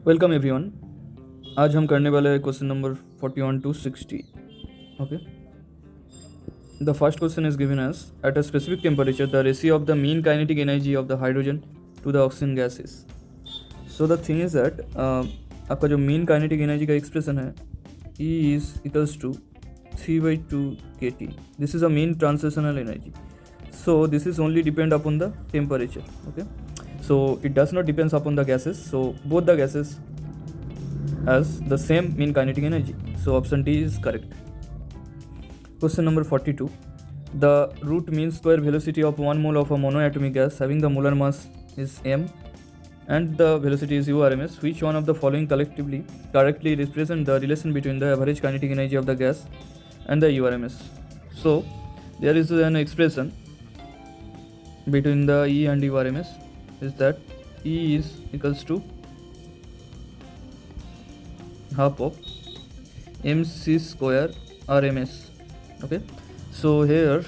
Welcome everyone. आज हम करने वाले हैं question number 41 to 60. Okay. The first question is given as at a specific temperature the ratio of the mean kinetic energy of the hydrogen to the oxygen gas is. So the thing is that आपका जो mean kinetic energy का expression है E is equals to 3/2 kT. This is a mean translational energy. So this is only depend upon the temperature. Okay. So it does not depends upon the gases. So both the gases has the same mean kinetic energy. So option D is correct. Question number 42. The root mean square velocity of 1 mole of a monoatomic gas having the molar mass is m and the velocity is URMS. Which one of the following collectively correctly represent the relation between the average kinetic energy of the gas and the URMS? So there is an expression between the E and URMS is that E is equals to half of mc square RMS. Okay, so here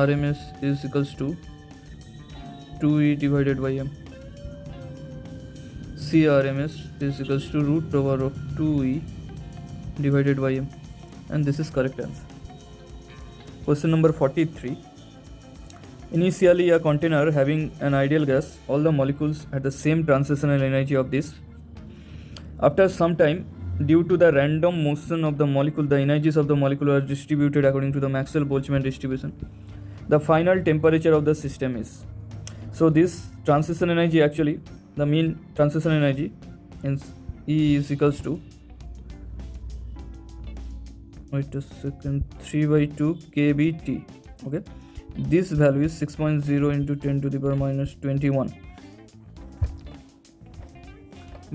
RMS is equals to 2E divided by m. CRMS is equals to root over of 2E divided by m, and this is correct answer. Question number 43. Initially a container having an ideal gas, all the molecules had the same translational energy of this. After some time, due to the random motion of the molecule, the energies of the molecule are distributed according to the Maxwell-Boltzmann distribution. The final temperature of the system is. So this transition energy, actually the mean transition energy in E is equals to, wait a second, 3/2 kBT. Okay, this value is 6.0 into 10 to the power minus 21.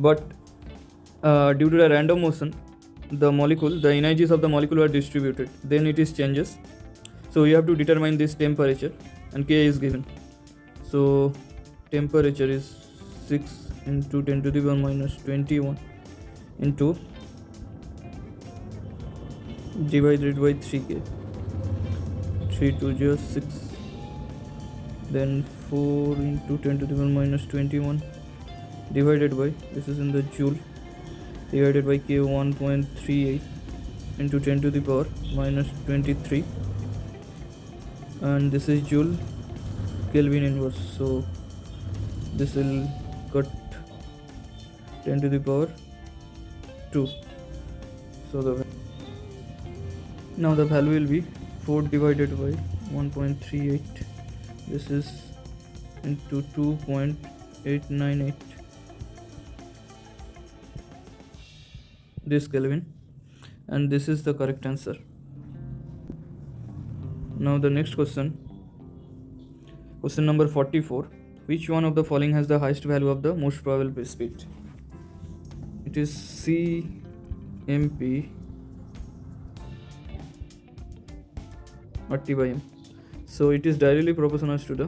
But due to the random motion, the molecule, the energies of the molecule are distributed, then it is changes. So you have to determine this temperature, and K is given. So temperature is 6 into 10 to the power minus 21 into divided by 3K. 3 to 0 6, then 4 into 10 to the power minus 21 divided by, this is in the joule, divided by K 1.38 into 10 to the power minus 23, and this is joule Kelvin inverse. So this will cut 10 to the power 2. So now the value will be 4 divided by 1.38. This is into 2.898. This Kelvin, and this is the correct answer. Now the next question. Question number 44. Which one of the following has the highest value of the most probable speed? It is CMP or T by m. So it is directly proportional to the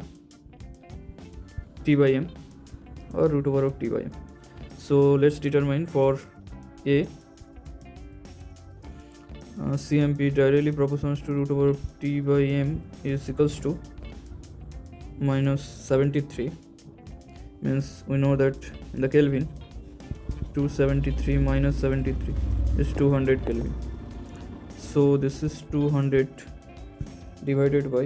T by m or root over of T by m. So let's determine for A. CMP directly proportional to root over of T by m is equals to minus 73. Means we know that in the Kelvin 273 minus 73 is 200 Kelvin. So this is 200 divided by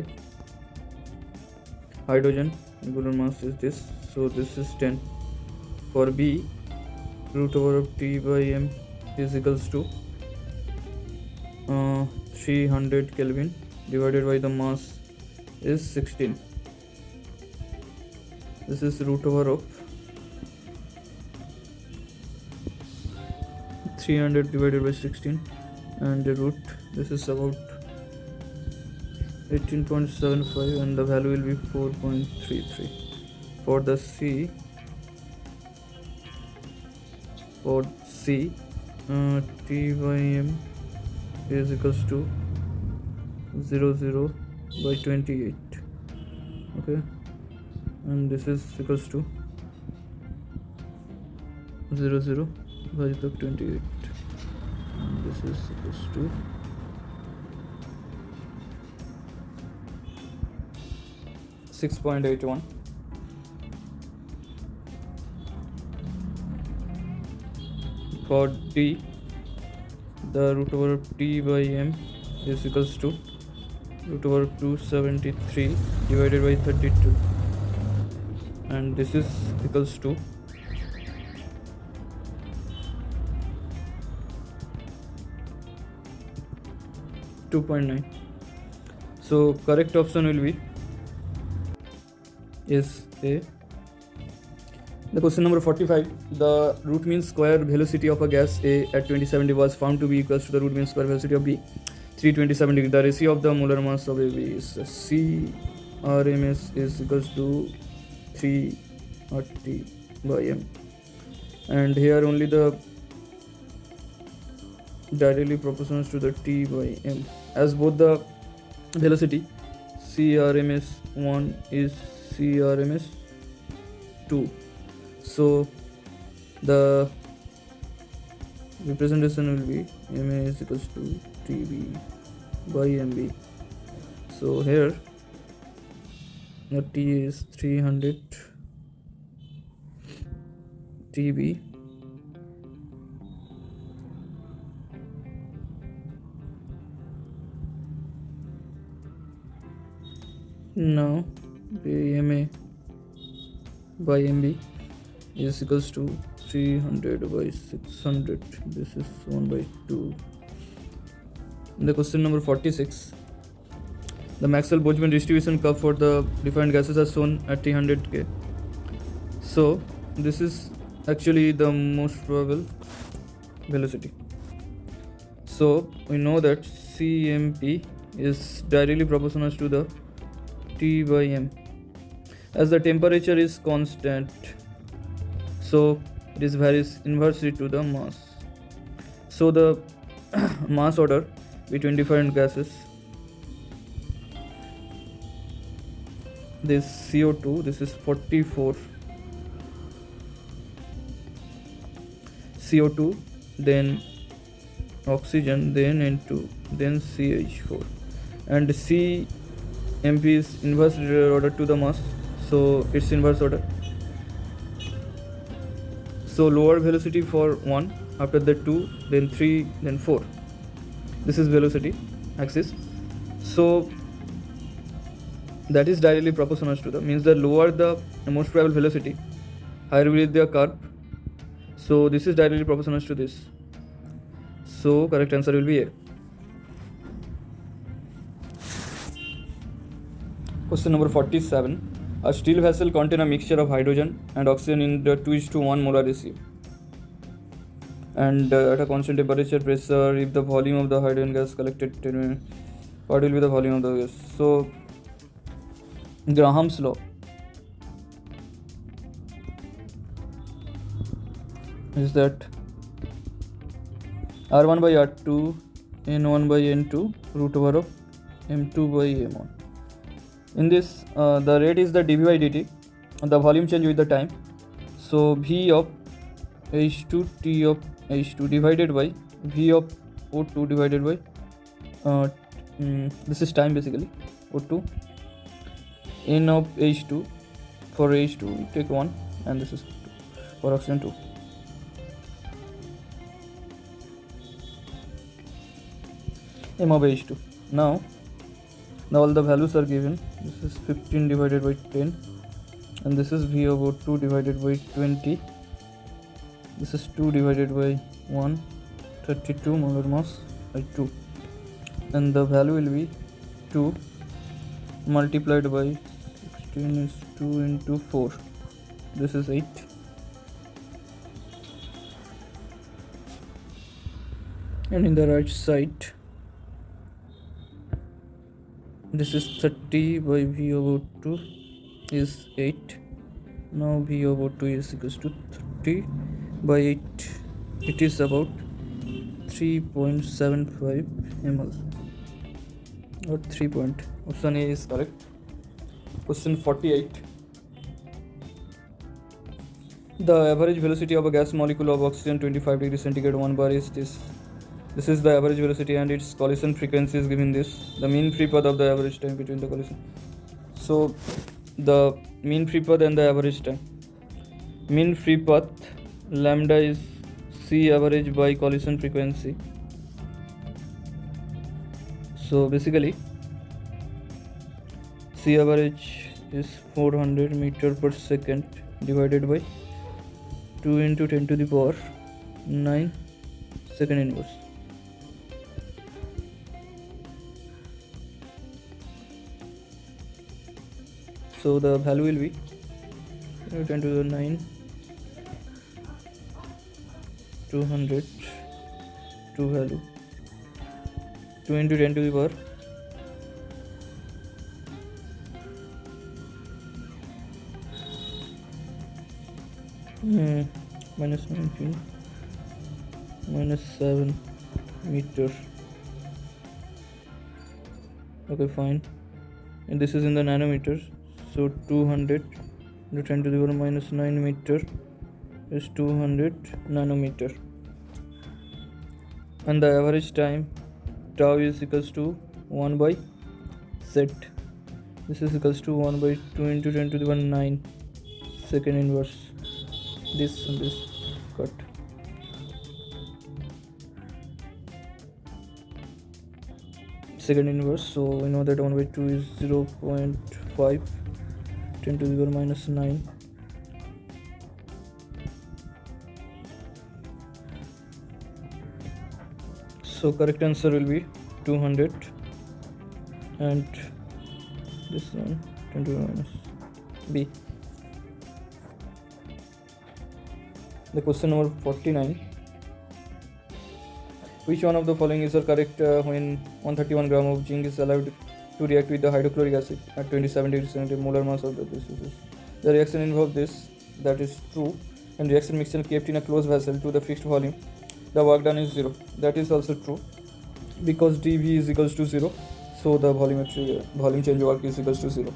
hydrogen molecular mass is this, so this is 10. For B, root over of T by m is equals to 300 Kelvin divided by the mass is 16. This is root over of 300 divided by 16, and the root, this is about 18.75, and the value will be 4.33. For the C, T by m is equals to 00 by 28. Okay, and this is equals to 00 by the 28. And this is equals to 6.81. for T, the root over T by M is equals to root over 273 divided by 32, and this is equals to 2.9. So correct option will be is A. The question number 45. The root mean square velocity of a gas A at 27 was found to be equals to the root mean square velocity of B 327 degree. The ratio of the molar mass of AB is CRMS is equals to 3 by M. And here only the directly proportional to the T by M, as both the velocity CRMS 1 is CRMS 2. So the representation will be MA is equals to TB by MB. So here the T is 300 TB now MA by MB is equals to 300 by 600. This is 1 by 2. In the question number 46, the Maxwell-Boltzmann distribution curve for the different gases are shown at 300 K. So this is actually the most probable velocity. So we know that CMP is directly proportional to the T by M. As the temperature is constant, so it is varies inversely to the mass. So the mass order between different gases, this CO2, this is 44 CO2, then oxygen, then N2, then CH4, and CMP is inverse order to the mass, so it's inverse order. So lower velocity for 1, after that 2, then 3, then 4. This is velocity axis. So that is directly proportional to the, means the lower the most probable velocity, higher will be the curve. So this is directly proportional to this. So correct answer will be A. Question number 47. A steel vessel contains a mixture of hydrogen and oxygen in the 2:1 molar ratio. And at a constant temperature, pressure, if the volume of the hydrogen gas collected, what will be the volume of the gas? So Graham's law is that R1 by R2 N1 by N2 root over of M2 by M1. In this, the rate is the dV by dt, the volume change with the time. So V of H2 T of H2 divided by V of O2 divided by this is time basically, O2, N of H2, for H2 we take 1 and this is 2, for oxygen 2. M of H2. Now all the values are given. This is 15 divided by 10 and this is V over 2 divided by 20. This is 2 divided by 1, 32 molar mass by 2, and the value will be 2 multiplied by 16 is 2 into 4. This is 8. And in the right side, this is 30 by V over 2 is 8. Now V over 2 is equals to 30 by 8. It is about 3.75 ml or 3 point. Option A is correct. Question 48. The average velocity of a gas molecule of oxygen 25 degrees centigrade 1 bar is this. This is the average velocity and its collision frequency is given this. The mean free path of the average time between the collision. So the mean free path and the average time. Mean free path lambda is C average by collision frequency. So basically C average is 400 meter per second divided by 2 into 10 to the power 9 second inverse. So the value will be 10 to the 9 200 2 value 2 into 10 to the power minus 19 minus 7 meter. Okay, fine. And this is in the nanometers. So 200 into 10 to the power minus 9 meter is 200 nanometer. And the average time tau is equals to 1 by z. This is equals to 1 by 2 into 10 to the power 9 second inverse. This and this cut. Second inverse, so we know that 1 by 2 is 0.5 10 to the power minus 9. So correct answer will be 200 and this one 10 to the minus B. The question number 49. Which one of the following is correct when 131 gram of zinc is allowed to react with the hydrochloric acid at 27 degrees centigrade molar mass of this? The reaction involves this, that is true, and reaction mixture kept in a closed vessel to the fixed volume. The work done is 0. That is also true because dV is equals to 0, so the volume change work is equals to 0.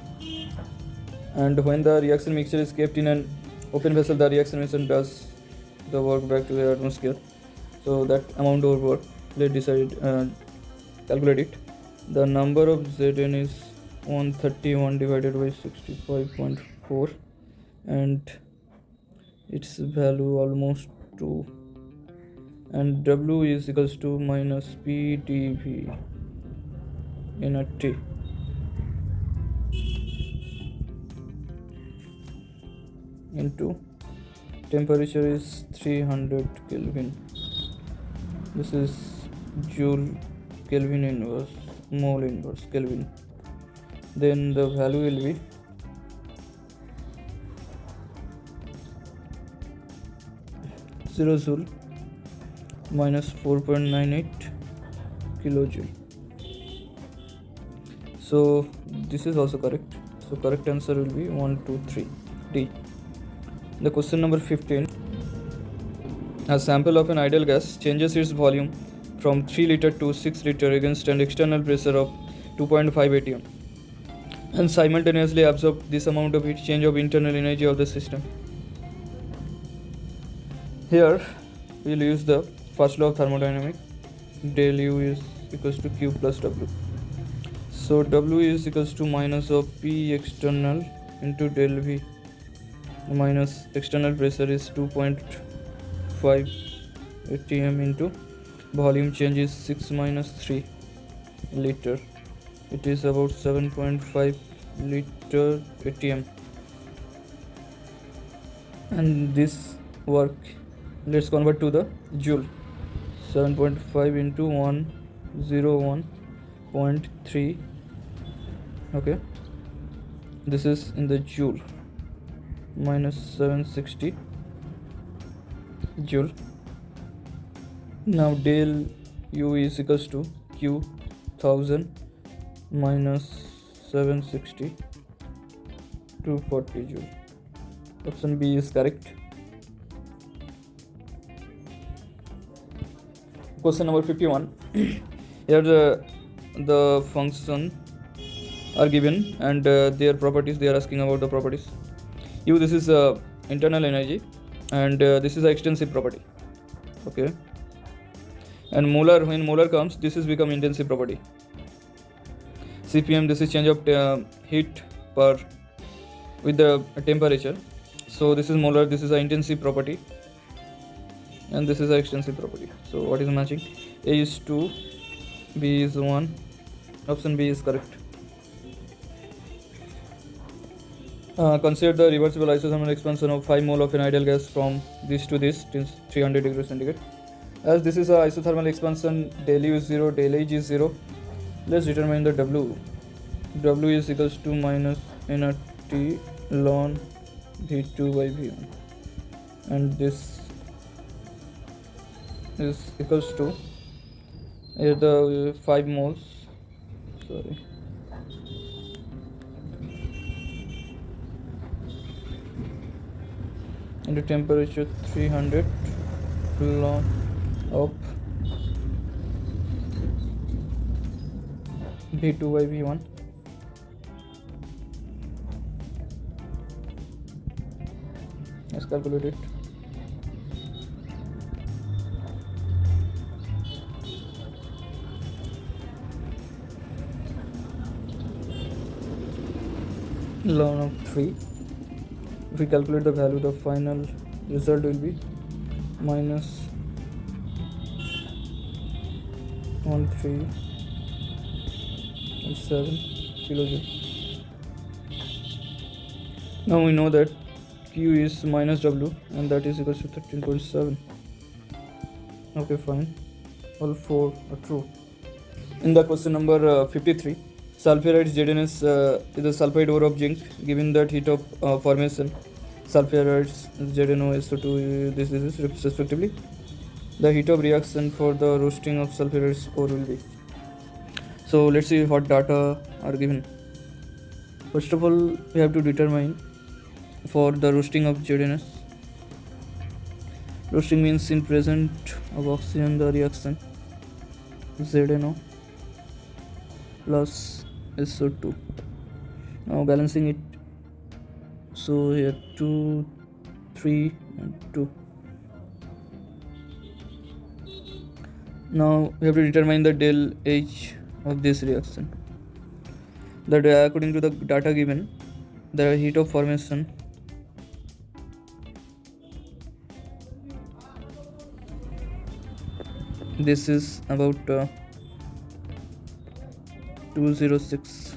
And when the reaction mixture is kept in an open vessel, the reaction mixture does the work back to the atmosphere. So that amount of work, let's calculate it. The number of Zn is 131 divided by 65.4 and its value almost 2, and W is equals to minus PdV in a T. Into temperature is 300 Kelvin. This is Joule Kelvin inverse, mole inverse Kelvin. Then the value will be 0 Joule minus 4.98 kilojoule. So this is also correct. So correct answer will be 1, 2, 3 D. The question number 15. A sample of an ideal gas changes its volume from 3 liter to 6 liter against an external pressure of 2.5 atm and simultaneously absorb this amount of heat change of internal energy of the system. Here we will use the first law of thermodynamics. Del U is equals to Q plus W. So W is equals to minus of P external into del V minus external pressure is 2.5 atm into volume change is 6 minus 3 liter. It is about 7.5 liter atm. And this work, let's convert to the joule. 7.5 into 101.3. Okay, this is in the joule, minus 760 joule. Now del U is equals to Q 1000 minus 760 240 joule. Option B is correct. Question number 51. Here the function are given and their properties, they are asking about the properties. U, this is internal energy and this is the extensive property. Okay, and molar, when molar comes, this is become intensive property. CPM, this is change of heat per with the temperature. So this is molar, this is the intensive property. and this is the extensive property. So what is matching? A is 2, B is 1. Option B is correct. Consider the reversible isothermal expansion of 5 mole of an ideal gas from this to this, 300 degrees centigrade. As this is a isothermal expansion, del U is 0, del H is 0. Let's determine the W. W is equals to minus nRT ln V2 by V1, and this is equals to here the 5 moles, sorry, and the temperature 300 ln of V2 by V1. Let's calculate it. Ln of 3. If we calculate the value, the final result will be minus 13.7 kilojoule. Now we know that Q is minus W, and that is equals to 13.7. Okay, fine. All 4 are true. In the question number 53, sulfuride ZNS is a sulfide ore of zinc. Given that heat of formation, sulfurides ZNO SO2, this is respectively, the heat of reaction for the roasting of sulfurides ore will be. So let's see what data are given. First of all, we have to determine for the roasting of ZNS. Roasting means in presence of oxygen the reaction ZNO plus SO2. Now balancing it, so here 2, 3 and 2. Now we have to determine the del H of this reaction. That according to the data given, the heat of formation this is about 206.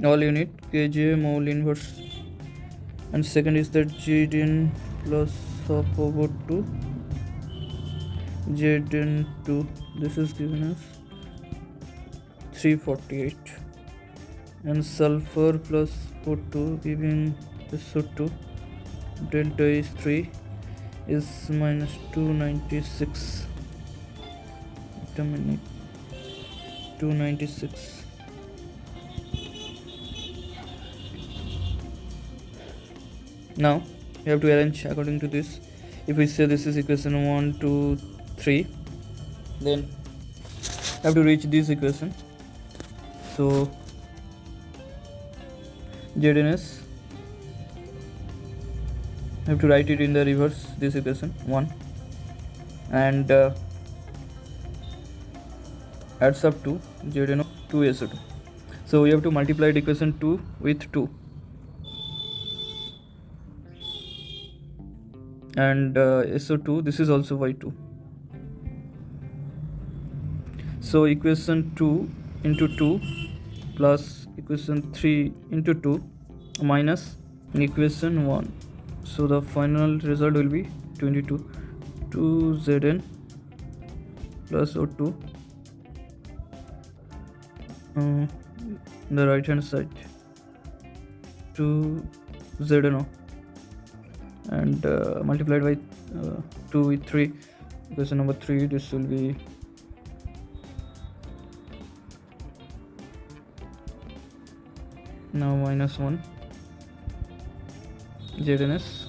All unit kJ mole inverse, and second is that Gn plus half over 2 Zn2, this is given as 348, and sulfur plus O2 giving SO2 delta is 3 is minus 296. Wait a minute, 296. Now we have to arrange according to this. If we say this is equation 1, 2, 3, then I have to reach this equation. So ZNS, I have to write it in the reverse, this equation 1, and adds up to ZNO 2SO2. So we have to multiply the equation 2 with 2, and SO2, this is also by 2. So equation 2 into 2 plus equation 3 into 2 minus equation 1. So the final result will be 22. 2Zn plus O2 the right hand side, 2ZNO, and multiplied by 2 with 3, equation number 3, this will be now minus 1 ZNS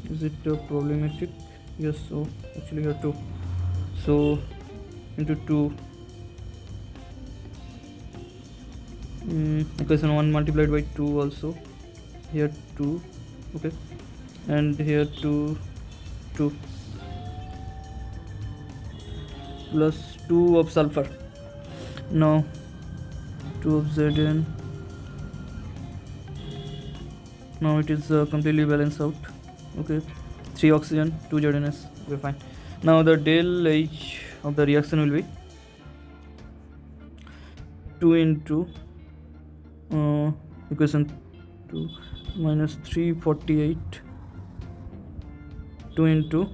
is it problematic? Yes, so actually here 2, so into 2 equation 1 multiplied by 2, also here 2, okay, and here 2 plus 2 of sulfur. Now 2 of Zn. Now it is completely balanced out. Okay, 3 oxygen, 2 ZnS. Okay, fine. Now the del H of the reaction will be 2 into equation 2 minus 348, 2 into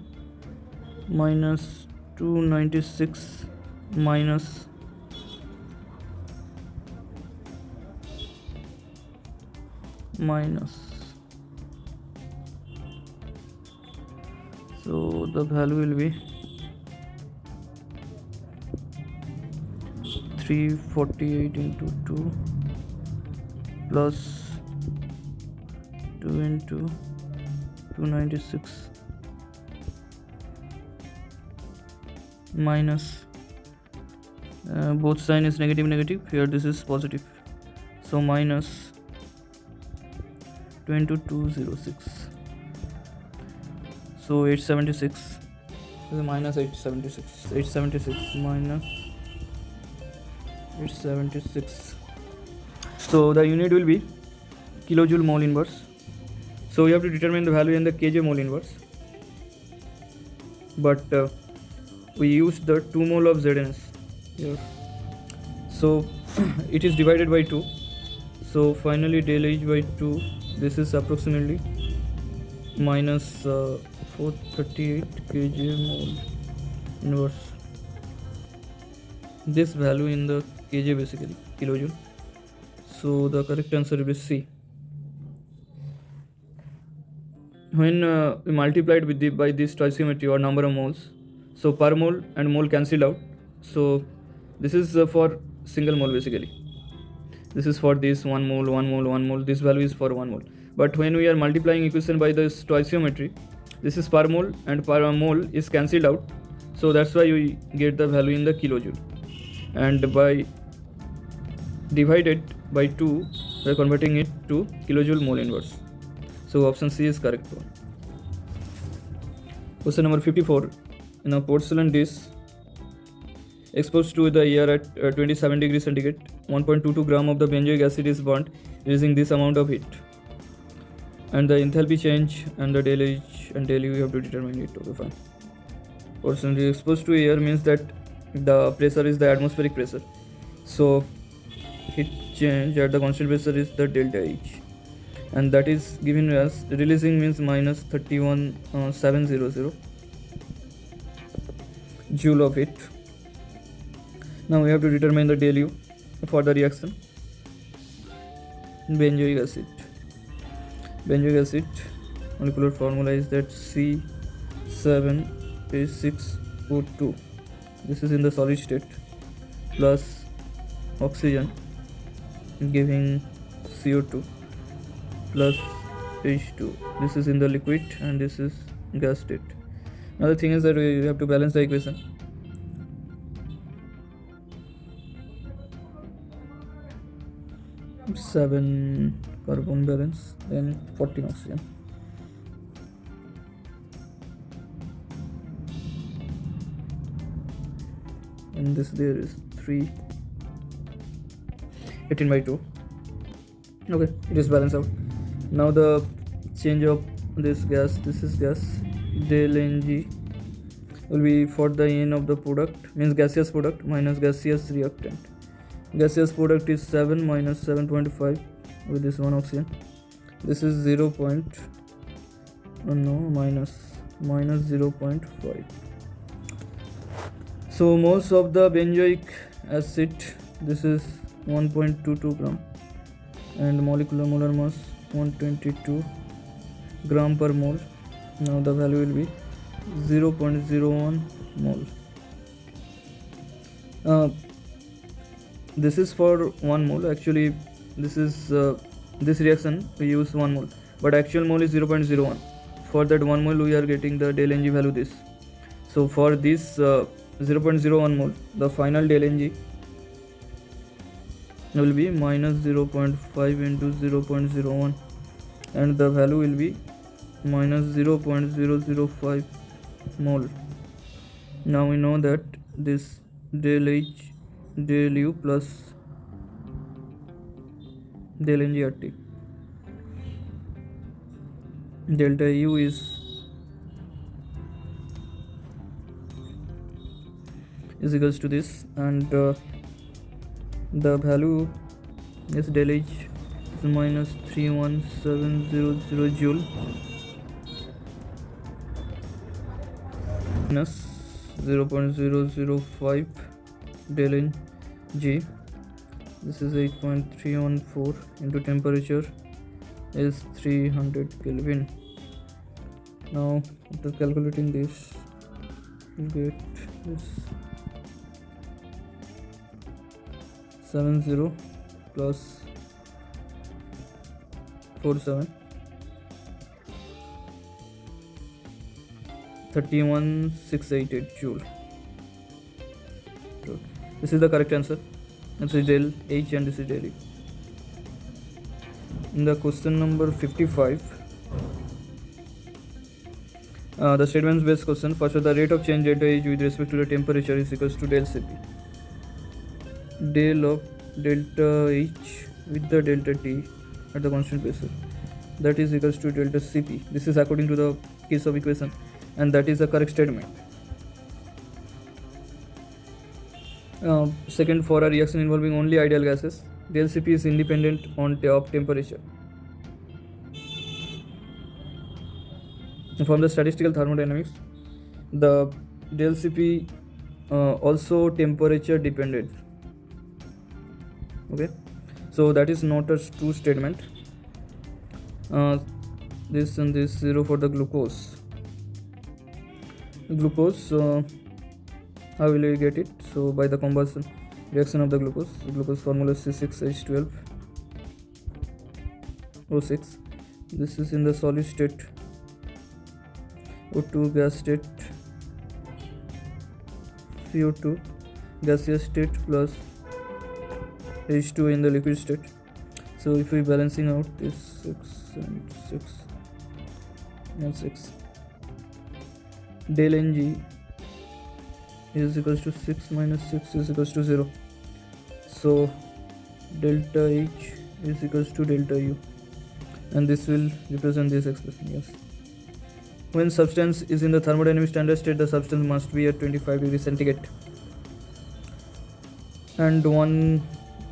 minus 296 minus so the value will be 348 into 2 plus 2 into 296 minus both sign is negative, here this is positive, so minus 2 into 206, so 876, minus 876 minus 876. So the unit will be kilojoule mole inverse. So we have to determine the value in the kJ mole inverse, but we used the 2 mole of ZnS here, so it is divided by 2, so finally del H by 2, this is approximately minus 438 kJ mole inverse. This value in the kJ basically kilojoule, so the correct answer will be C. When we multiplied with by this stoichiometry or number of moles, so per mole and mole cancelled out, so this is for single mole basically, this is for this 1 mole, this value is for 1 mole, but when we are multiplying equation by the stoichiometry, this is per mole and per mole is cancelled out, so that's why we get the value in the kilojoule, and by divided by 2 we are converting it to kilojoule mole inverse, so option C is correct one. Question number 54. In a porcelain dish exposed to the air at 27 degrees centigrade, 1.22 gram of the benzoic acid is burnt using this amount of heat, and the enthalpy change and the del H and del U we have to determine it. Okay, fine. Porcelain is exposed to air means that the pressure is the atmospheric pressure, so heat change at the constant pressure is the delta H, and that is given as releasing means minus 31,700 joule of heat. Now we have to determine the del U for the reaction. Benzoic acid molecular formula is that C7H6O2, this is in the solid state, plus oxygen giving CO2 plus H2, this is in the liquid and this is gas state. Now the thing is that we have to balance the equation. Seven carbon balance, then 14 oxygen. And this there is 3, 18 by 2. Okay, it is balanced out. Now the change of this gas, this is gas, del Ng will be for the N of the product, means gaseous product minus gaseous reactant. Gaseous product is 7 minus 7.5 with this 1 oxygen. This is minus 0.5. So moles of the benzoic acid, this is 1.22 gram, and molecular molar mass 122 gram per mole. Now the value will be 0.01 mole. This is for 1 mole. Actually, this is this reaction we use 1 mole, but actual mole is 0.01. For that 1 mole, we are getting the del Ng value this. So for this 0.01 mole, the final del Ng will be minus 0.5 into 0.01, and the value will be minus 0.005 mole. Now we know that this del H del U plus del Ng at T. Delta U is equals to this, and the value is del H is minus 31700 joule minus 0.005 del N G. This is 8.314 into temperature is 300 Kelvin. Now after calculating this, you get this 70 plus 47 31688 joule. So this is the correct answer. This is del H and this is del E. In the question number 55, the statements based question. First, the rate of change delta H with respect to the temperature is equals to del Cp. Del of delta H with the delta T at the constant pressure, that is equals to delta Cp. This is according to the case of equation, and that is the correct statement. Second, for a reaction involving only ideal gases, del Cp is independent of temperature. From the statistical thermodynamics, the del Cp also temperature dependent. Okay, so that is not a true statement. This and this 0 for the glucose. How will we get it? So by the combustion reaction of the glucose formula is C6H12O6. This is in the solid state, O2 gas state, CO2 gaseous state plus H2 in the liquid state. So if we balancing out this 6 and 6 and 6, del Ng is equals to 6 minus 6 is equals to 0. So delta H is equals to delta U, and this will represent this expression. Yes. When substance is in the thermodynamic standard state, the substance must be at 25 degrees centigrade and 1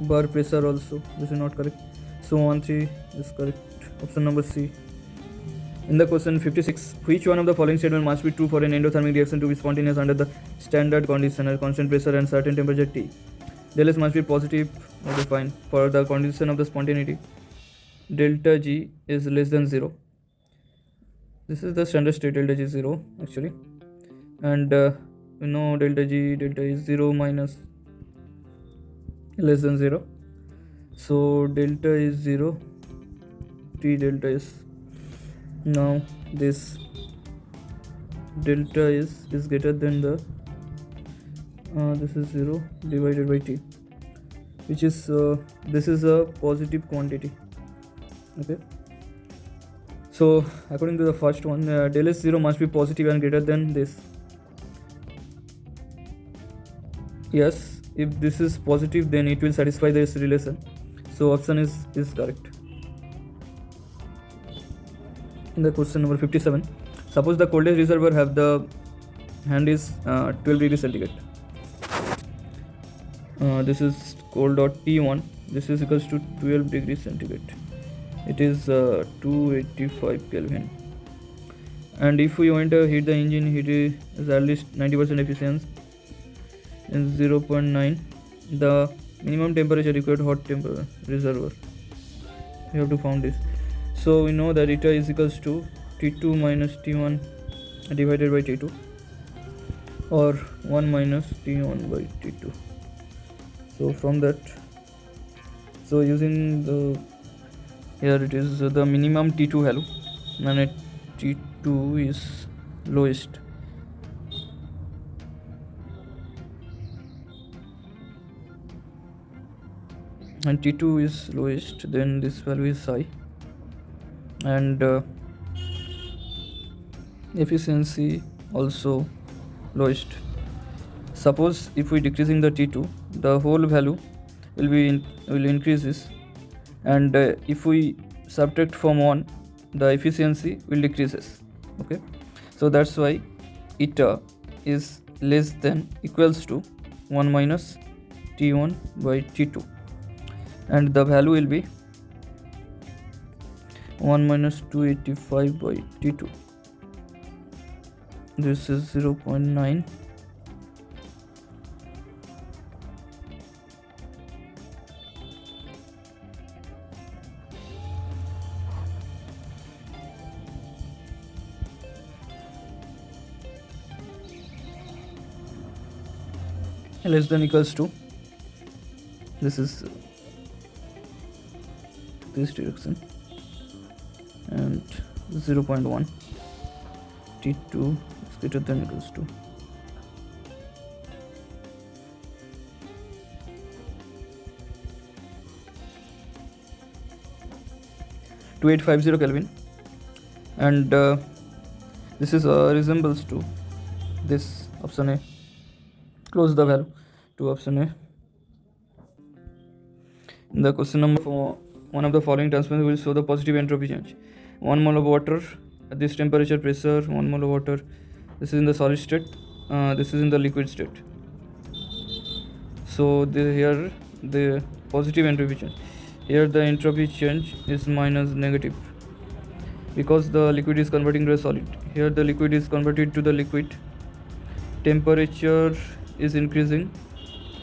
bar pressure also. This is not correct. So 1-3 is correct. Option number C. In the question 56, which one of the following statement must be true for an endothermic reaction to be spontaneous under the standard condition at constant pressure and certain temperature T? Del S must be positive. Okay, fine. For the condition of the spontaneity, delta G is less than 0. This is the standard state, delta G is 0 actually, and we know delta is 0 minus less than 0. So delta is 0, T delta is. Now this delta is greater than the this is 0 divided by T, which is this is a positive quantity. Okay, so according to the first one, del S0 must be positive and greater than this. Yes, if this is positive, then it will satisfy this relation. So option is correct. In the question number 57, suppose the coldest reservoir have the hand is 12 degrees centigrade. This is cold dot T1. This is equals to 12 degrees centigrade. It is 285 Kelvin. And if we want to heat the engine, heat is at least 90% efficiency in 0.9. The minimum temperature required hot temperature reservoir. We have to find this. So we know that eta is equals to T2 minus T1 divided by T2, or 1 minus T1 by T2. So from that, so using the, here it is the minimum T2 value, and T2 is lowest. And T2 is lowest, then this value is high, and efficiency also lowest. Suppose if we decreasing the T2, the whole value will increases, and if we subtract from 1, the efficiency will decreases. Okay, so that's why eta is less than equals to 1 minus T1 by T2, and the value will be 1 minus 285 by T2. This is 0.9. Less than equals to, this is this direction, and 0.1 T2 is greater than equals to 2850 Kelvin, and this is resembles to this option A. Close the value to option A. In the question number, for one of the following transformers will show the positive entropy change. 1 mole of water at this temperature, pressure, 1 mole of water. This is in the solid state, this is in the liquid state. So here the positive entropy change. Here the entropy change is minus negative, because the liquid is converting to a solid. Here the liquid is converted to the liquid. Temperature is increasing,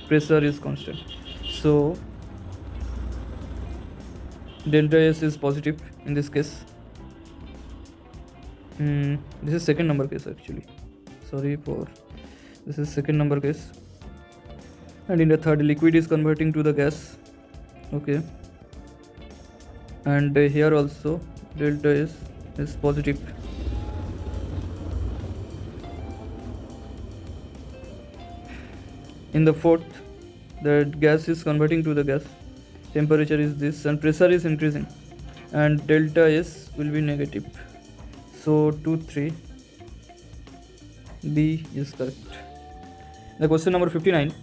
pressure is constant. So delta S is positive in this case. This is second number case actually. This is second number case. And in the third, liquid is converting to the gas. Okay. And here also delta S is positive. In the fourth, the gas is converting to the gas. Temperature is this, and pressure is increasing, and delta S will be negative. So 2, 3, B is correct. The question number 59.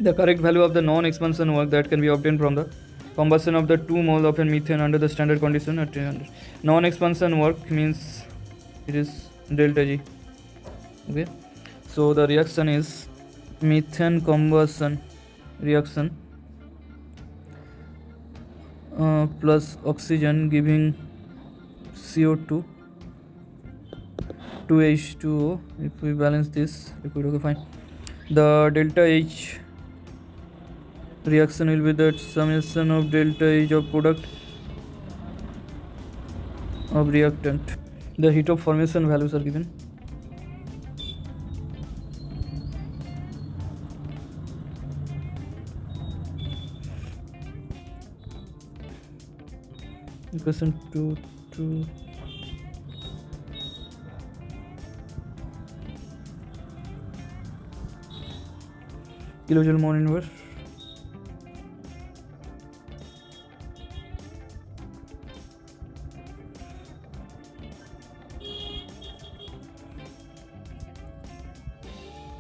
The correct value of the non-expansion work that can be obtained from the combustion of the 2 mole of methane under the standard condition at 300. Non-expansion work means it is delta G. Okay, so the reaction is methane combustion reaction plus oxygen giving CO2 2H2O. If we balance this liquid, okay, fine. The delta H reaction will be the summation of delta H of product of reactant. The heat of formation values are given. Equation 2 kilojoule mole inverse.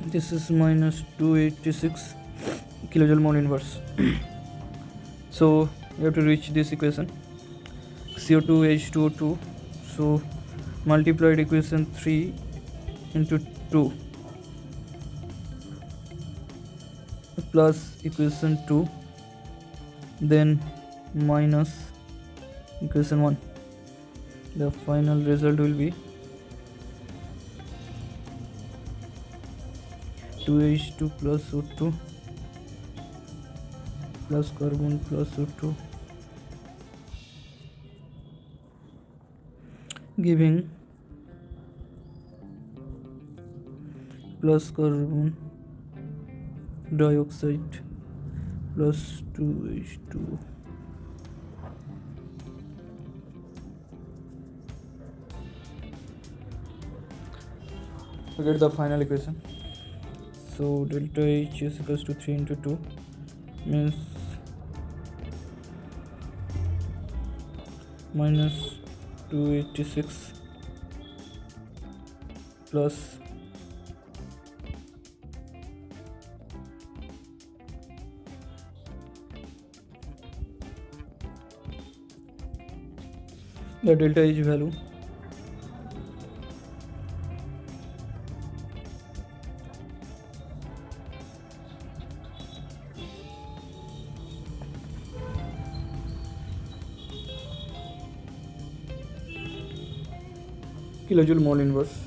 This is minus 286 kilojoule mole inverse. So you have to reach this equation. CO2 H2O2, so multiplied equation 3 into 2 plus equation 2, then minus equation 1. The final result will be 2H2 plus O2 plus carbon plus O2 giving plus carbon dioxide plus 2H2O. We get the final equation. So delta H is equals to 3 into 2 means minus 286 plus The delta H value. Kilojoule mole inverse.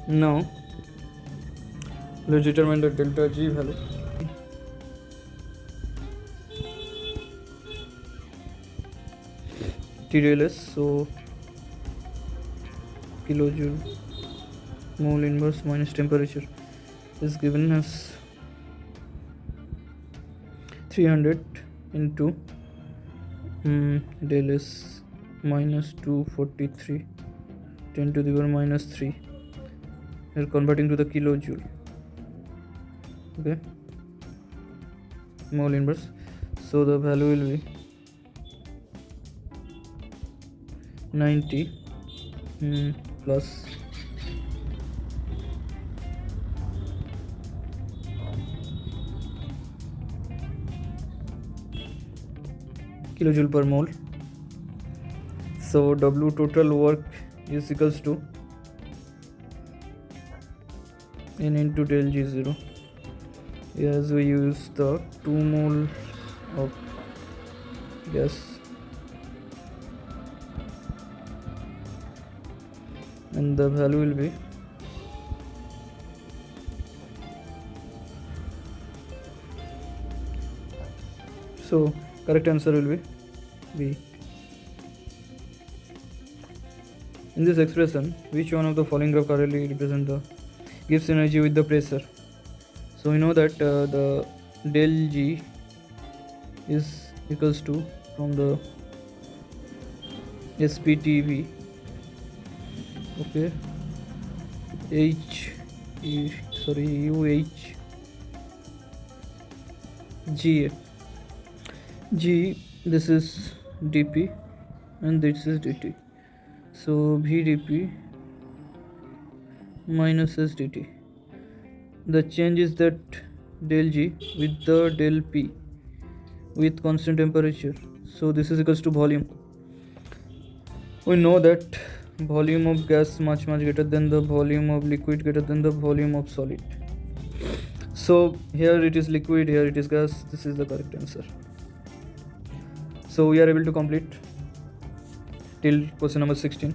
Now let's determine the delta G value. T del S, so kilojoule mole inverse minus temperature is given as 300 into del S minus 243 10 to the power minus 3. We are converting to the kilojoule. Okay, mole inverse, so the value will be 90 plus kilojoule per mole. So W total work is equals to N into del G0, as we use the 2 mole of gas, and the value will be so correct answer will be B. In this expression, which one of the following graph correctly represent the gives energy with the pressure? So we know that the del G is equals to, from the SPTV, okay, UH GA. G, this is dP and this is dt, so VdP minus SDT. The change is that del G with the del P with constant temperature, so this is equals to volume. We know that volume of gas much greater than the volume of liquid greater than the volume of solid. So here it is liquid, here it is gas. This is the correct answer. So we are able to complete till question number 16.